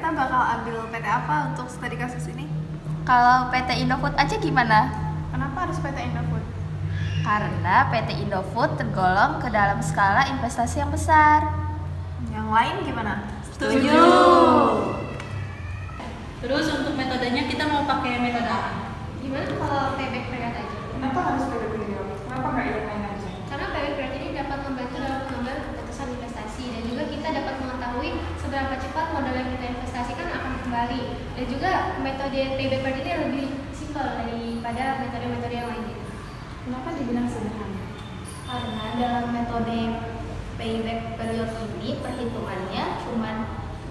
kita bakal ambil PT apa untuk studi kasus ini? Kalau PT Indofood aja gimana? Kenapa harus PT Indofood? Karena PT Indofood tergolong ke dalam skala investasi yang besar. Yang lain gimana? Setuju. Terus untuk metodenya kita mau pakai metode apa? Gimana kalau payback period aja? Kenapa harus PT Indofood? Kenapa nggak yang lain aja? Karena payback period ini dapat membantu dalam pengambilan keputusan investasi dan juga kita dapat mengetahui seberapa cepat modal yang kita investasikan akan kembali. Dan juga metode payback period ini lebih simpel daripada metode-metode yang lainnya. Kenapa dibilang sederhana? Karena dalam metode payback period ini perhitungannya cuma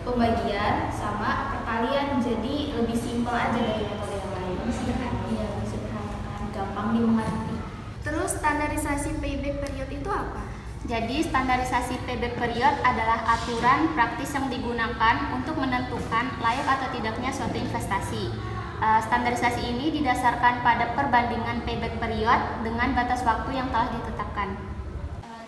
pembagian sama perkalian, jadi lebih simpel aja dari metode yang lain. Lebih sederhana. Iya, lebih sederhana kan, gampang dimengerti. Terus standarisasi payback period itu apa? Jadi standarisasi payback period adalah aturan praktis yang digunakan untuk menentukan layak atau tidaknya suatu investasi. Standarisasi ini didasarkan pada perbandingan payback period dengan batas waktu yang telah ditetapkan.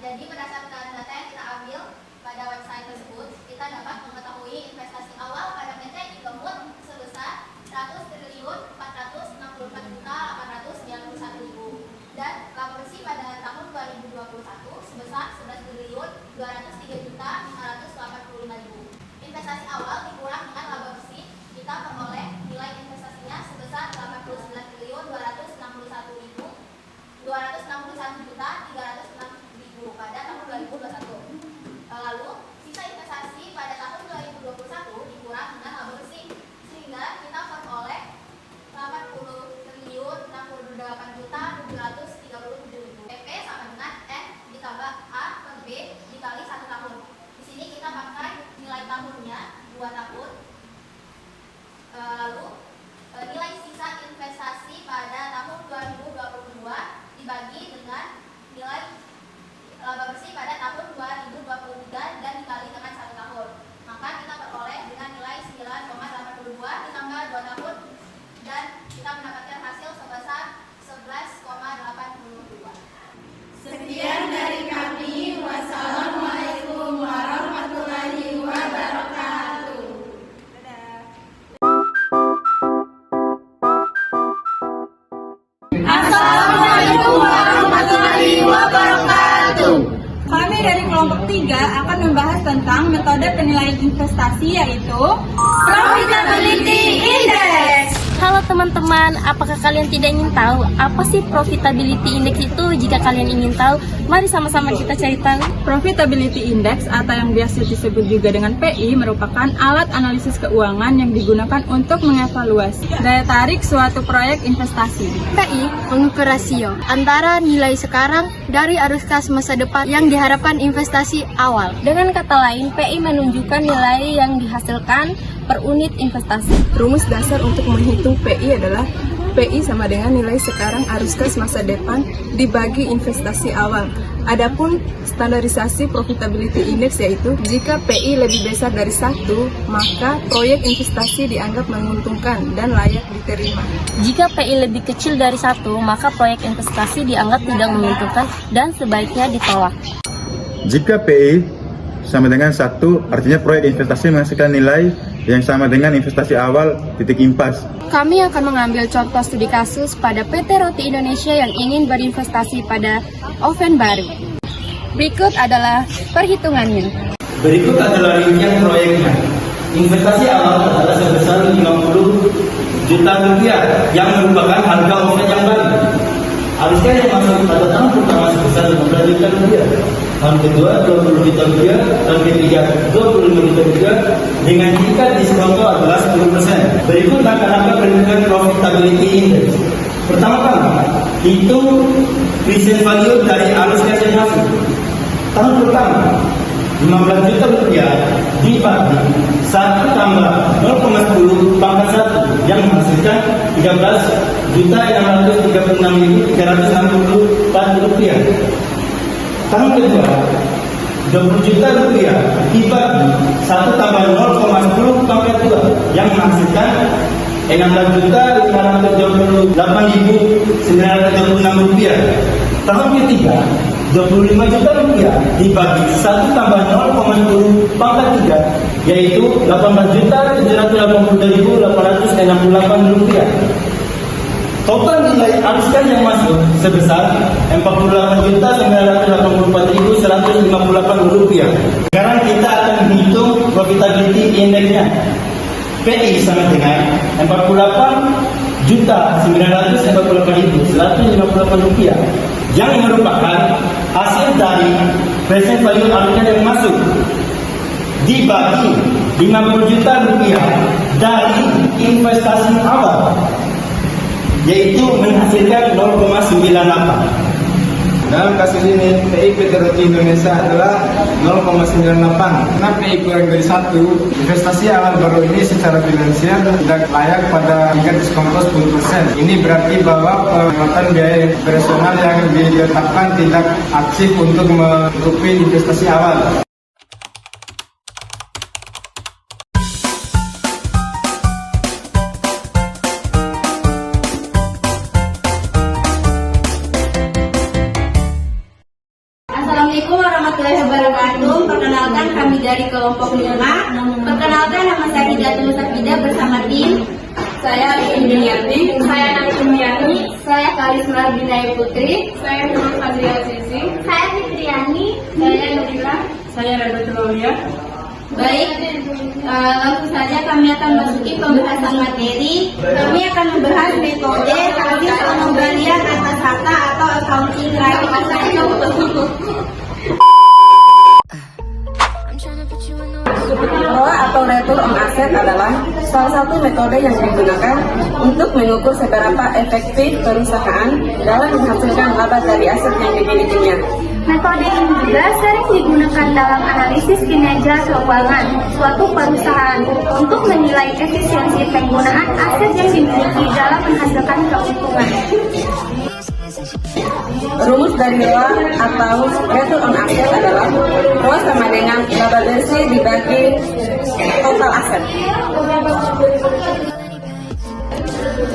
Jadi berdasarkan data yang kita ambil pada website tersebut, kita dapat mengetahui investasi awal pada PT Indofood sebesar 100.464.891.000 dan laba bersih pada tahun 2021 sebesar 11.203.585.000. Investasi awal dikurang dengan laba bersih, kita peroleh nilai investasinya sebesar 89.261.306.000 pada tahun 2021. Lalu sisa investasi pada tahun 2021 dikurang dengan laba bersih, sehingga kita peroleh 80.068.737.000. PP sama dengan N ditambah A per B dikali 1 tahun. Di sini kita pakai nilai tahunnya 2 tahun. Lalu nilai sisa investasi pada tahun 2022 dibagi dengan nilai laba bersih pada tahun 2023 dan dikali dengan 1 tahun. Maka kita peroleh dengan nilai 9,82 ditambah 2 tahun dan kita mendapatkan hasil sebesar 11,82. Sekian dari kami. Wassalamualaikum warahmatullahi wabarakatuh. Assalamualaikum warahmatullahi wabarakatuh. Kami dari kelompok 3 akan membahas tentang metode penilaian investasi, yaitu Profitability Index. Halo teman-teman, apakah kalian tidak ingin tahu apa sih Profitability Index itu? Jika kalian ingin tahu, mari sama-sama kita cari tahu. Profitability Index atau yang biasa disebut juga dengan PI merupakan alat analisis keuangan yang digunakan untuk mengevaluasi daya tarik suatu proyek investasi. PI mengukur rasio antara nilai sekarang dari arus kas masa depan yang diharapkan investasi awal. Dengan kata lain, PI menunjukkan nilai yang dihasilkan per unit investasi. Rumus dasar untuk menghitung PI adalah PI sama dengan nilai sekarang arus kas masa depan dibagi investasi awal. Adapun standarisasi profitability index yaitu jika PI lebih besar dari 1, maka proyek investasi dianggap menguntungkan dan layak diterima. Jika PI lebih kecil dari 1, maka proyek investasi dianggap tidak menguntungkan dan sebaiknya ditolak. Jika PI sama dengan 1, artinya proyek investasi menghasilkan nilai yang sama dengan investasi awal titik impas. Kami akan mengambil contoh studi kasus pada PT Roti Indonesia yang ingin berinvestasi pada oven baru. Berikut adalah perhitungannya. Berikut adalah rincian proyeknya. Investasi awal adalah sebesar 50 juta rupiah yang merupakan harga oven yang baru. Harusnya yang masuk pada tahun pertama sebesar 15 juta rupiah. Tahun kedua 20 juta rupiah, tahun ketiga 25 juta rupiah dengan tingkat diskonto adalah 10%. Berikut langkah-langkah perhitungan profitability index. Pertama-tama, hitung present value dari arus kas yang masuk. Tahun pertama 15 juta rupiah dibagi 1 tambah 0,10 pangkat 1 yang menghasilkan 13.636.364 rupiah. Tahun kedua 20 juta rupiah dibagi 1 tambah 0,10 pangkat 2 yang menghasilkan 16.528.926 rupiah. Tahun ketiga 25 juta rupiah dibagi 1 tambah 0,10 pangkat 3, yaitu 18.782.868 rupiah. Total nilai aruskan yang masuk sebesar 48.984.158 rupiah. Sekarang kita akan menghitung profitability index-nya. PI sama dengan 48.948.158 rupiah, yang merupakan hasil dari present value aruskan yang masuk dibagi 50 juta rupiah dari investasi awal, yaitu menghasilkan 0,98. Dalam kasus ini, PI PT Roti Indonesia adalah 0,98. Karena PI kurang dari 1, investasi awal baru ini secara finansial tidak layak pada tingkat diskontol 10%. Ini berarti bahwa pengeluaran biaya operasional yang ditetapkan tidak aktif untuk menutupi investasi awal. Assalamualaikum warahmatullahi wabarakatuh. Perkenalkan, kami dari kelompok 5. Perkenalkan, nama saya Hidayatul Safidah bersama tim. Saya Indriati, saya Nani Sumiani, saya Karisma Binaya Putri, saya Nurul Fadlia Sisi, saya Fitriani, saya Nurila, saya Rebetul Aulia. Baik, langsung saja kami akan masuki pembahasan materi. Kami akan membahas metode hasil pengembalian atas harta atau accounting right of asset. ROA atau Return on Asset adalah salah satu metode yang digunakan untuk mengukur seberapa efektif perusahaan dalam menghasilkan laba dari aset yang dimilikinya. Metode ini juga sering digunakan dalam analisis kinerja keuangan suatu perusahaan untuk menilai efisiensi penggunaan aset yang dimiliki dalam menghasilkan keuntungan. Rumus dari ROA atau Return on Asset adalah ROA sama dengan laba bersih dibagi total aset.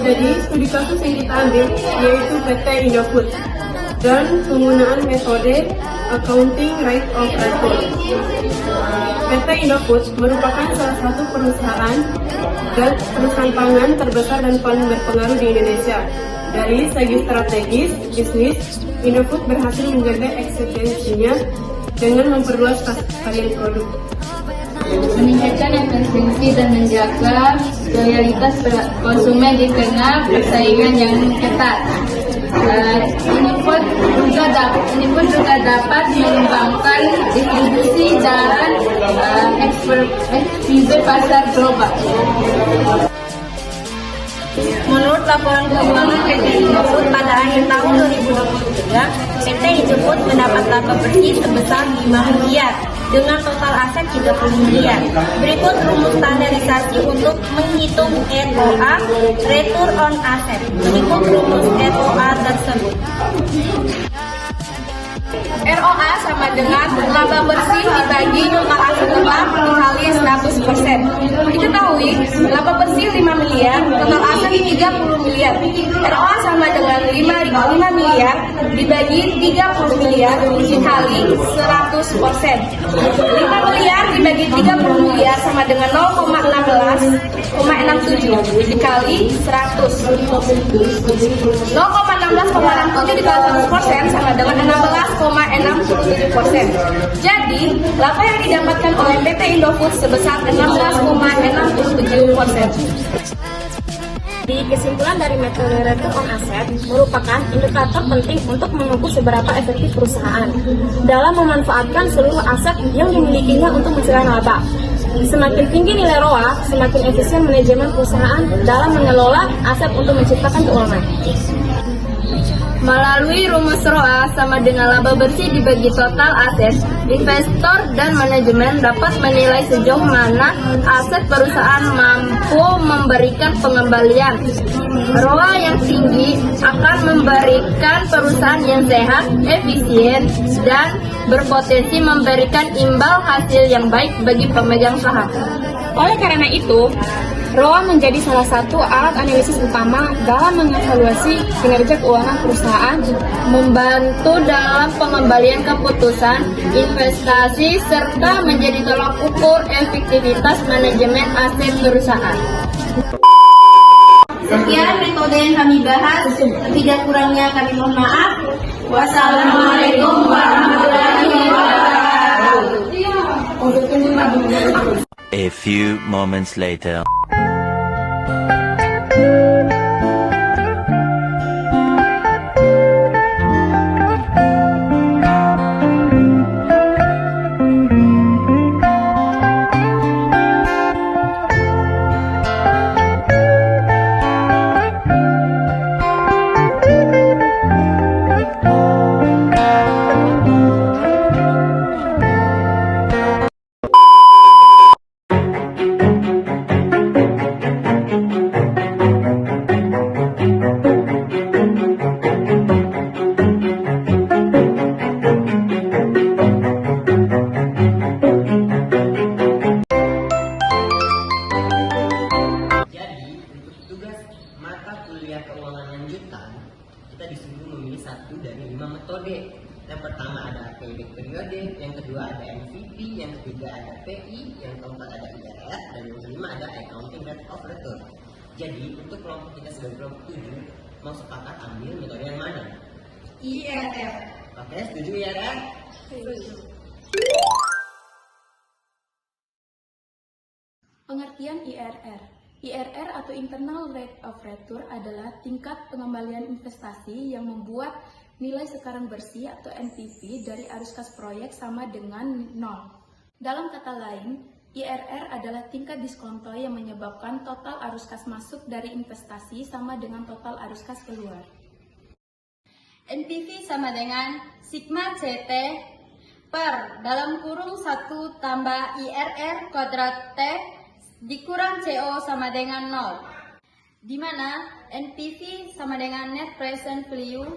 Jadi, studi kasus yang kita ambil yaitu PT Indofood dan penggunaan metode accounting right of return. PT Indofood merupakan salah satu perusahaan pangan terbesar dan paling berpengaruh di Indonesia. Dari segi strategis bisnis, Indofood berhasil menjaga eksistensinya dengan memperluas varian produk, Meningkatkan efisiensi dan menjaga loyalitas konsumen di tengah persaingan yang ketat. Ini pun juga dapat mengembangkan distribusi dan ekspansi pasar global. Menurut laporan keuangan PT Indofood pada akhir tahun 2023, PT Indofood mendapat laba bersih sebesar 5 miliar dengan total aset 30 miliar. Berikut rumus standarisasi untuk menghitung ROA, Return on Asset. Berikut rumus ROA tersebut. ROA sama dengan laba bersih dibagi total aset tetap dikali 100%. Diketahui laba bersih 5 miliar, total aset 30 miliar. ROA sama dengan 5 miliar dibagi 30 miliar dikali 100%. 5 miliar dibagi 30 miliar sama dengan 0,16,67 dikali 100. 0,16,67 dikali 100% sama dengan 16,67%. Jadi, laba yang didapatkan oleh PT Indofood sebesar 16,67%. Di kesimpulan dari metode Return on Asset merupakan indikator penting untuk mengukur seberapa efektif perusahaan dalam memanfaatkan seluruh aset yang dimilikinya untuk menghasilkan laba. Semakin tinggi nilai ROA, semakin efisien manajemen perusahaan dalam mengelola aset untuk menciptakan keuangan. Melalui rumus ROA sama dengan laba bersih dibagi total aset, investor dan manajemen dapat menilai sejauh mana aset perusahaan mampu memberikan pengembalian. ROA yang tinggi akan memberikan perusahaan yang sehat, efisien, dan berpotensi memberikan imbal hasil yang baik bagi pemegang saham. Oleh karena itu, ROA menjadi salah satu alat analisis utama dalam mengevaluasi kinerja keuangan perusahaan, Membantu dalam pengembalian keputusan investasi serta menjadi tolak ukur efektivitas manajemen aset perusahaan. Sekian metode yang kami bahas. Tidak kurangnya kami mohon maaf. Wassalamualaikum warahmatullahi wabarakatuh. A few moments later. Keuangan lanjutan, kita disuruh memilih satu dari 5 metode. Yang pertama ada payback periode, yang kedua ada MVP, yang ketiga ada PI, yang keempat ada IRR, dan yang kelima ada accounting rate of return. Jadi untuk kelompok kita sebagai kelompok 7 mau sepakat ambil metode yang mana? IRR. Oke, setuju IRR? Setuju. Pengertian IRR. IRR atau Internal Rate of Return adalah tingkat pengembalian investasi yang membuat nilai sekarang bersih atau NPV dari arus kas proyek sama dengan 0. Dalam kata lain, IRR adalah tingkat diskonto yang menyebabkan total arus kas masuk dari investasi sama dengan total arus kas keluar. NPV sama dengan sigma CT per dalam kurung 1 tambah IRR kuadrat T dikurang CO sama dengan 0, di mana NPV sama dengan Net Present Value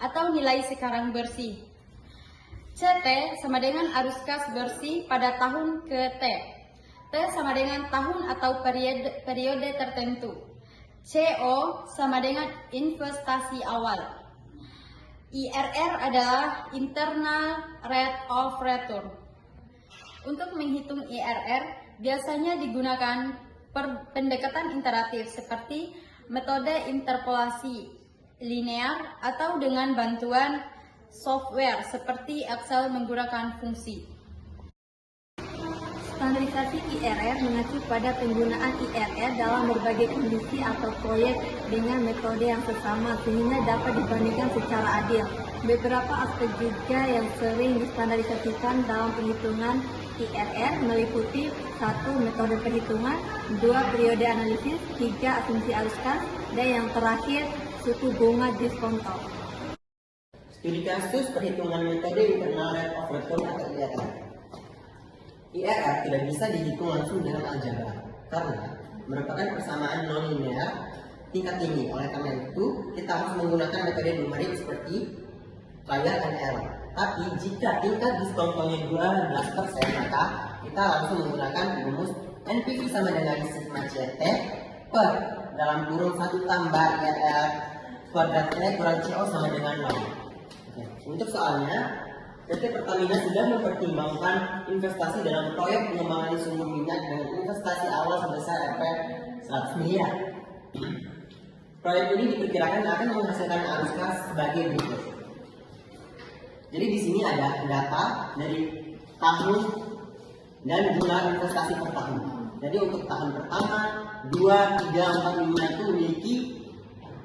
atau nilai sekarang bersih. CT sama dengan arus kas bersih pada tahun ke T. T sama dengan tahun atau periode tertentu. CO sama dengan investasi awal. IRR adalah Internal Rate of Return. Untuk menghitung IRR, biasanya digunakan pendekatan iteratif seperti metode interpolasi linear atau dengan bantuan software seperti Excel menggunakan fungsi. Standarisasi IRR mengacu pada penggunaan IRR dalam berbagai kondisi atau proyek dengan metode yang sesama sehingga dapat dibandingkan secara adil. Beberapa aspek juga yang sering distandarisasikan dalam penghitungan IRR meliputi 1. Metode perhitungan, 2. Periode analisis, 3. Asumsi arus kas, dan yang terakhir suku bunga diskonto. Studi kasus perhitungan metode Internal Rate of Return atau IRR. IRR tidak bisa dihitung langsung dengan aljabar karena merupakan persamaan non-linear tingkat tinggi. Oleh karena itu, kita harus menggunakan metode numerik seperti trial and error. Tapi jika tingkat diskontonya 12%, maka kita langsung menggunakan rumus NPV sama dengan sigma CT per dalam kurung 1 tambah IRR kuadrat T kurang CO sama dengan 0. Untuk soalnya, PT Pertamina sudah mempertimbangkan investasi dalam proyek pengembangan sumber minyak dengan investasi awal sebesar Rp 100 miliar. Proyek ini diperkirakan akan menghasilkan arus kas sebagai berikut. Jadi di sini ada data dari tahun dan jumlah investasi per tahun. Jadi untuk tahun pertama, 2, 3, 4, 5 itu memiliki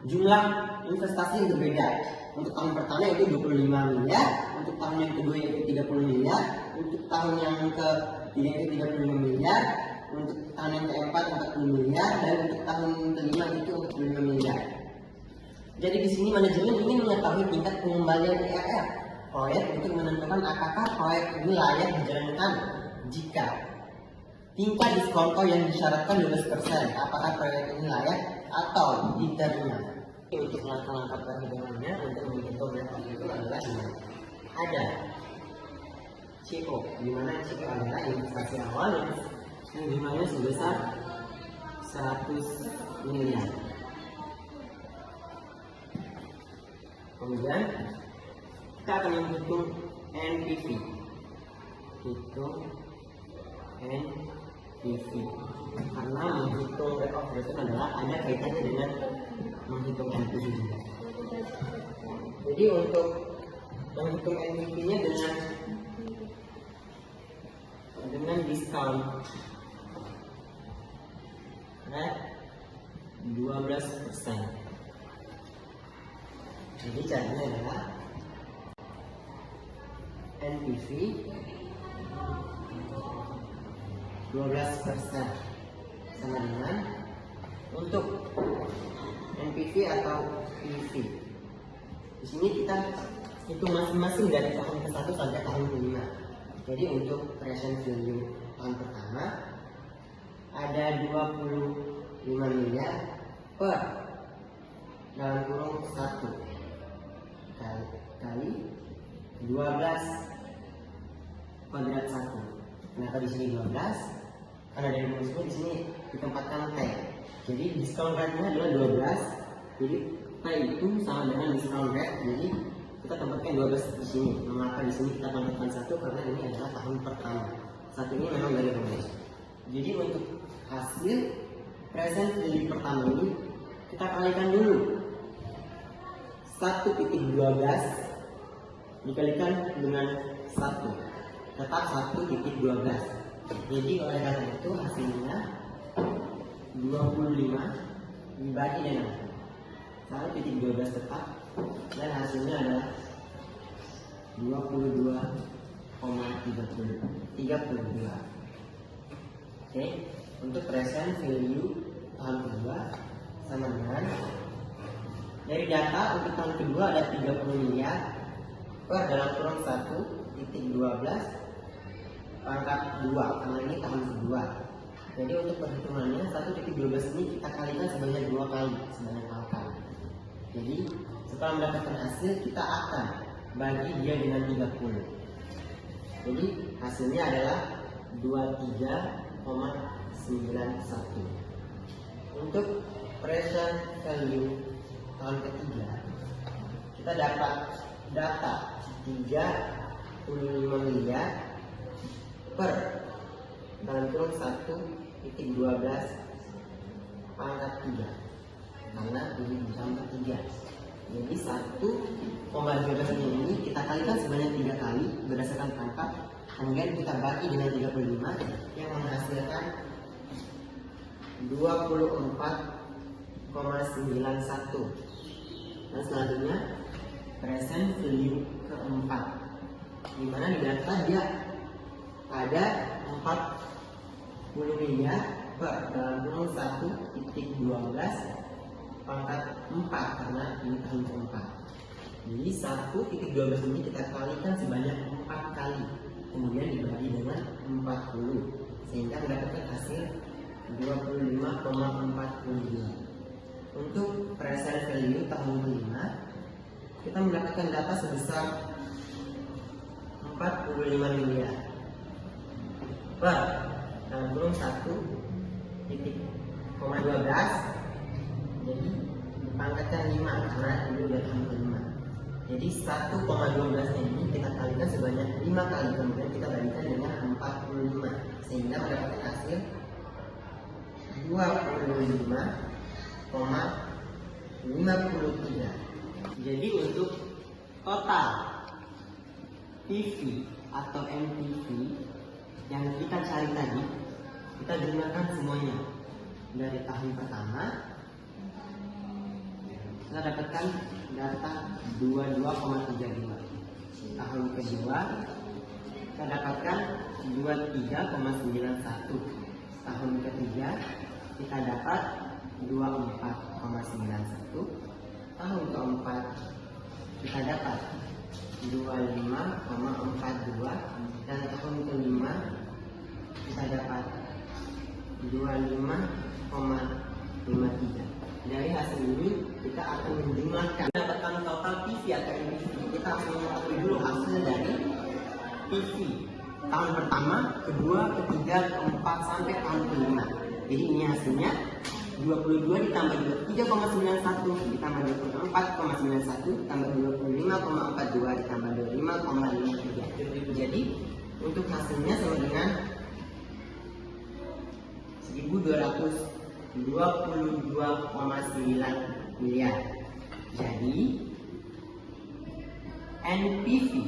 jumlah investasi yang berbeda. Untuk tahun pertama yaitu 25 miliar, untuk tahun yang kedua yaitu 30 miliar, untuk tahun yang ketiga itu 35 miliar, untuk tahun yang keempat 40 miliar, dan untuk tahun kelima itu 45 miliar. Jadi di sini manajemen ingin mengetahui tingkat pengembalian IRR proyek untuk menentukan apakah proyek ini layak dijalankan. Jika tingkat diskonto yang disyaratkan 12%, apakah proyek ini layak atau diterima. Untuk langkah-langkah perhitungannya untuk menghitung metode itu adalah ada CO, di mana CO adalah investasi awal yang jumlahnya sebesar 100 miliar. Kemudian kita akan menghitung NPV. Hitung NPV. Karena menghitung rate of return adalah ada kaitannya dengan menghitung NPV juga. Jadi untuk menghitung NPV-nya dengan diskon rate 12%. Jadi caranya adalah NPV 12% sama dengan untuk NPV atau PV. Di sini kita hitung masing-masing dari tahun ke-1 sampai tahun ke-5. Jadi untuk present value tahun pertama ada 25 miliar per dalam kurung 1 kali 12 kuadrat 1. Kenapa di sini 12? Karena dari rumusnya di sini ditempatkan T. Jadi diskon rate-nya adalah 12. Jadi T itu sama dengan diskon rate. Jadi kita tempatkan 12 di sini. Mengapa di sini kita tambahkan 1? Karena ini adalah tahun pertama. Satu ini memang dari rumus. Jadi untuk hasil present value pertama ini kita kalikan dulu 1,12 dikalikan dengan 1, tetap 1,12. Jadi oleh karena itu hasilnya 25 dibagi dengan 1,12 tetap, dan hasilnya adalah 22,32. Oke, untuk present value tahun kedua sama dengan dari data untuk tahun kedua ada 30 miliar per dalam kurung 1,12 pangkat 2, karena ini tahun kedua. Jadi untuk perhitungannya 1,12 ini kita kalikan sebanyak 2 kali, sebanyak 4 kali. Jadi setelah mendapatkan hasil kita akan bagi dia dengan 30. Jadi hasilnya adalah 23,91. Untuk present value tahun ketiga kita dapat data 35 miliar per dalam kurung 1,12 pangkat 3, karena ini ditambah 3. Jadi 1,12 ini kita kalikan sebanyak 3 kali berdasarkan pangkat, kemudian kita bagi dengan 35 yang menghasilkan 24,91. Dan selanjutnya present value keempat, dimana di data dia ada 40 miliar per dalam kurung 1,12 pangkat 4, karena ini tahun keempat. Jadi 1,12 ini kita kalikan sebanyak 4 kali, kemudian dibagi dengan 40 sehingga mendapatkan hasil 25,42. Untuk present value tahun kelima kita mendapatkan data sebesar 45 miliar per dalam kurung 1,12. Jadi dipangkatkan 5 karena ini udah tahun kelima. Jadi 1,12 ini kita kalikan sebanyak 5 kali, kemudian kita berikan dengan 45 sehingga mendapatkan hasil 25,53. Jadi untuk total PV atau NPV yang kita cari tadi, kita gunakan semuanya dari tahun pertama. Kita dapatkan data 22,32. Tahun kedua kita dapatkan 23,91. Tahun ketiga kita dapat 24,91. Tahun keempat kita dapat 25,42, dan tahun kelima kita dapat 25,53. Dari hasil ini kita akan menjumlahkan, mendapatkan total PV atau NPV. Kita harus mengetahui dulu hasil dari PV tahun pertama, kedua, ketiga, keempat, sampai tahun kelima. Jadi ini hasilnya 22 ditambah 3,91 ditambah 24,91 ditambah 25,42 ditambah 25,53. Jadi untuk hasilnya sama dengan 1.222,9 miliar. Jadi NPV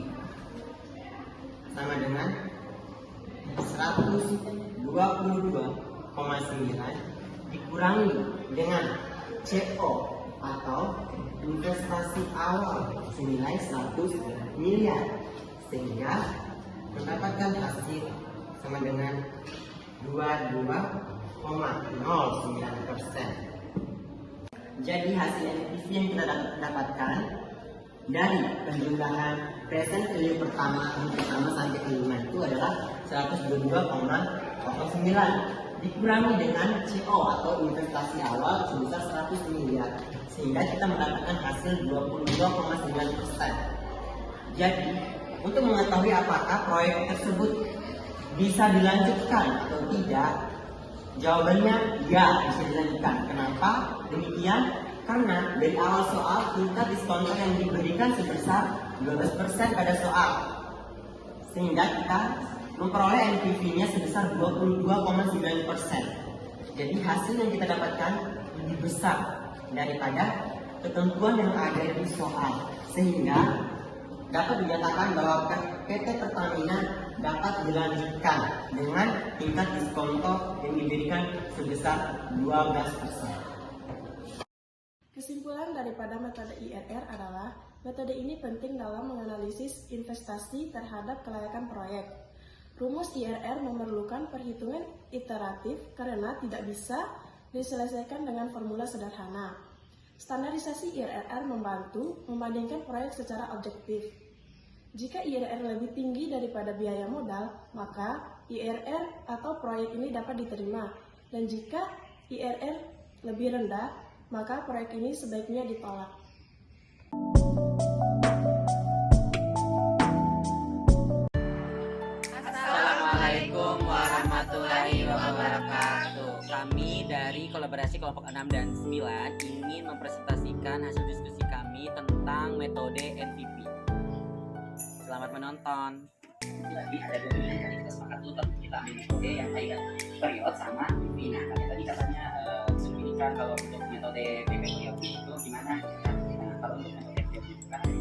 sama dengan 122,9 dikurangi dengan CO atau investasi awal senilai 100 miliar, sehingga mendapatkan hasil sama dengan 22,09%. Jadi hasil NPV yang kita dapatkan dari penjumlahan present value pertama sampai kelima itu adalah 122,09 dikurangi dengan CO atau investasi awal sebesar 100 miliar, sehingga kita mendapatkan hasil 22,9%. Jadi untuk mengetahui apakah proyek tersebut bisa dilanjutkan atau tidak, jawabannya ya, bisa dilanjutkan. Kenapa demikian? Karena dari awal soal tingkat diskonto yang diberikan sebesar 12% pada soal, sehingga kita memperoleh NPV-nya sebesar 22,9%. Jadi hasil yang kita dapatkan lebih besar daripada ketentuan yang ada di soal, sehingga dapat dinyatakan bahwa PT Pertamina dapat dilanjutkan dengan tingkat diskonto yang diberikan sebesar 12%. Kesimpulan daripada metode IRR adalah metode ini penting dalam menganalisis investasi terhadap kelayakan proyek. Rumus IRR memerlukan perhitungan iteratif karena tidak bisa diselesaikan dengan formula sederhana. Standarisasi IRR membantu membandingkan proyek secara objektif. Jika IRR lebih tinggi daripada biaya modal, maka IRR atau proyek ini dapat diterima. Dan jika IRR lebih rendah, maka proyek ini sebaiknya ditolak. Assalamualaikum warahmatullahi wabarakatuh. Kami dari kolaborasi kelompok 6 dan 9 ingin mempresentasikan hasil diskusi kami tentang metode NPV. Selamat menonton. Jadi ada dua pilihan yang kita sepakat untuk kita ambil metode yang kayak period sama NPV. Nah, kalian tadi katanya kan kalau untuk metode PPP itu gimana? Nah, kalau untuk metode PPP itu kan itu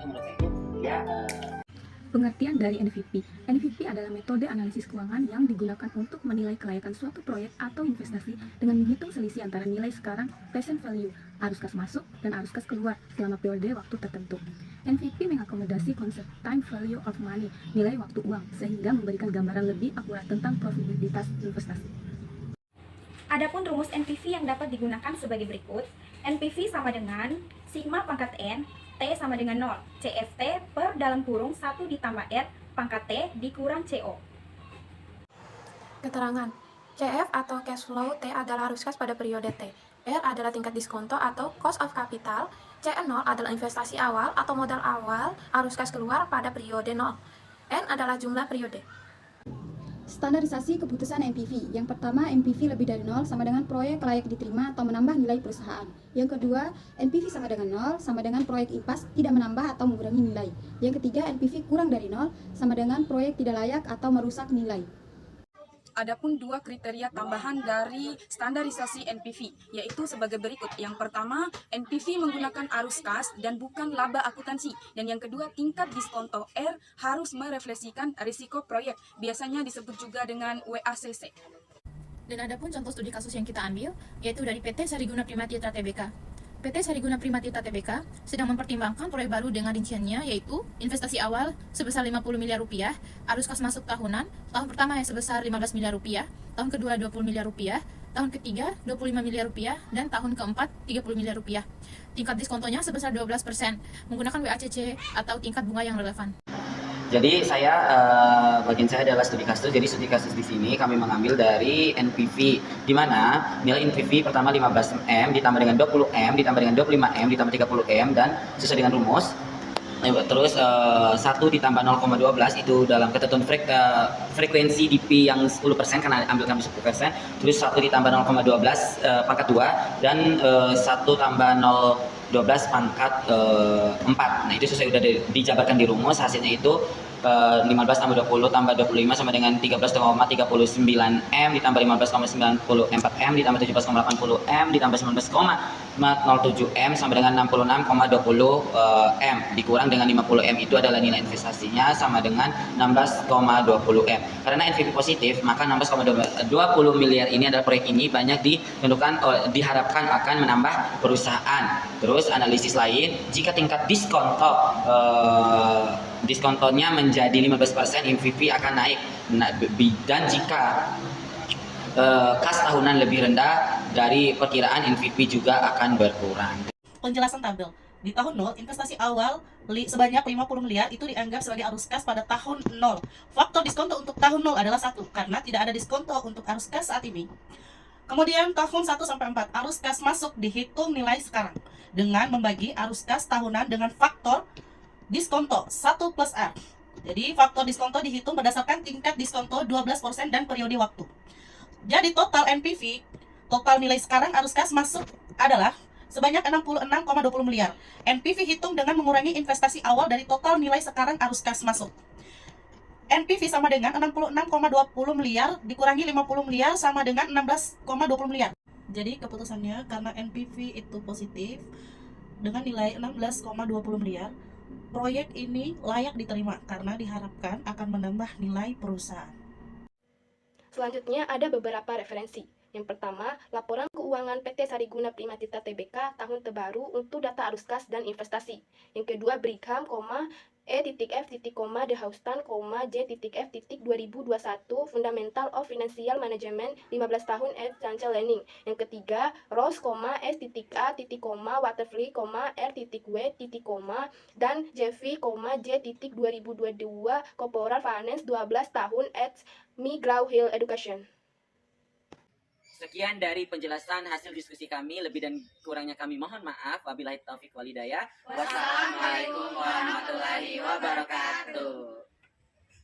menurut saya itu ya. Pengertian dari NPV. NPV adalah metode analisis keuangan yang digunakan untuk menilai kelayakan suatu proyek atau investasi dengan menghitung selisih antara nilai sekarang present value, arus kas masuk, dan arus kas keluar selama periode waktu tertentu. NPV mengakomodasi konsep time value of money, nilai waktu uang, sehingga memberikan gambaran lebih akurat tentang profitabilitas investasi. Adapun rumus NPV yang dapat digunakan sebagai berikut. NPV sama dengan sigma pangkat N, T sama dengan 0, CFT per dalam kurung 1 ditambah R pangkat T dikurang CO. Keterangan. CF atau cash flow, T adalah arus kas pada periode T, R adalah tingkat diskonto atau cost of capital, CN0 adalah investasi awal atau modal awal arus kas keluar pada periode 0, N adalah jumlah periode. Standarisasi keputusan NPV. Yang pertama, NPV lebih dari 0 sama dengan proyek layak diterima atau menambah nilai perusahaan. Yang kedua, NPV sama dengan 0 sama dengan proyek impas tidak menambah atau mengurangi nilai. Yang ketiga, NPV kurang dari 0 sama dengan proyek tidak layak atau merusak nilai. Adapun dua kriteria tambahan dari standarisasi NPV, yaitu sebagai berikut. Yang pertama, NPV menggunakan arus kas dan bukan laba akuntansi. Dan yang kedua, tingkat diskonto R harus merefleksikan risiko proyek, biasanya disebut juga dengan WACC. Dan adapun contoh studi kasus yang kita ambil, yaitu dari PT Sariguna Prima Tirta Tbk. PT Sariguna Prima Tirta Tbk sedang mempertimbangkan proyek baru dengan rinciannya, yaitu investasi awal sebesar 50 miliar rupiah, arus kas masuk tahunan, tahun pertama yang sebesar 15 miliar rupiah, tahun kedua 20 miliar rupiah, tahun ketiga 25 miliar rupiah, dan tahun keempat 30 miliar rupiah. Tingkat diskontonya sebesar 12%, menggunakan WACC atau tingkat bunga yang relevan. Jadi bagian saya adalah studi kasus. Jadi studi kasus di sini kami mengambil dari NPV, di mana nilai NPV pertama 15M ditambah dengan 20M ditambah dengan 25M ditambah 30M, dan sesuai dengan rumus Terus 1 ditambah 0,12 itu dalam ketentuan frekuensi DP yang 10% karena ambil kami 10%. Terus 1 ditambah 0,12 pangkat 2 dan 1 tambah 0,12 pangkat 4. Nah itu sesuai udah dijabarkan di rumus, hasilnya itu 15 tambah 20 tambah 25 sama dengan 13,39 M ditambah 15,94 M ditambah 17,80 M ditambah 19,07 M sama dengan 66,20 M dikurang dengan 50 M itu adalah nilai investasinya sama dengan 16,20 M. Karena NPV positif maka 16,20 miliar ini adalah proyek ini banyak ditentukan diharapkan akan menambah perusahaan. Terus analisis lain, jika tingkat diskontonya menjadi 15% NPV akan naik. Dan jika kas tahunan lebih rendah dari perkiraan NPV juga akan berkurang. Penjelasan tabel. Di tahun 0, investasi awal sebanyak 50 miliar itu dianggap sebagai arus kas pada tahun 0. Faktor diskonto untuk tahun 0 adalah 1 karena tidak ada diskonto untuk arus kas saat ini. Kemudian tahun 1 sampai 4 arus kas masuk dihitung nilai sekarang dengan membagi arus kas tahunan dengan faktor diskonto 1 plus R. Jadi faktor diskonto dihitung berdasarkan tingkat diskonto 12% dan periode waktu. Jadi total NPV, total nilai sekarang arus kas masuk adalah sebanyak 66,20 miliar. NPV hitung dengan mengurangi investasi awal dari total nilai sekarang arus kas masuk. NPV sama dengan 66,20 miliar dikurangi 50 miliar sama dengan 16,20 miliar. Jadi keputusannya karena NPV itu positif dengan nilai 16,20 miliar, proyek ini layak diterima karena diharapkan akan menambah nilai perusahaan. Selanjutnya ada beberapa referensi. Yang pertama, laporan keuangan PT Sariguna Primatita Tbk tahun terbaru untuk data arus kas dan investasi. Yang kedua, Brigham, E.F. The Houston, J.F. 2021 Fundamental of Financial Management 15 tahun Essential Learning. Yang ketiga, Ross, S.A, Waterfree, R.W, dan Jeffy, J. 2022 Corporate Finance 12 tahun McGraw Hill Education. Sekian dari penjelasan hasil diskusi kami. Lebih dan kurangnya kami mohon maaf. Wabillahi taufiq walhidayah. Wassalamualaikum warahmatullahi wabarakatuh.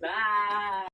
Bye.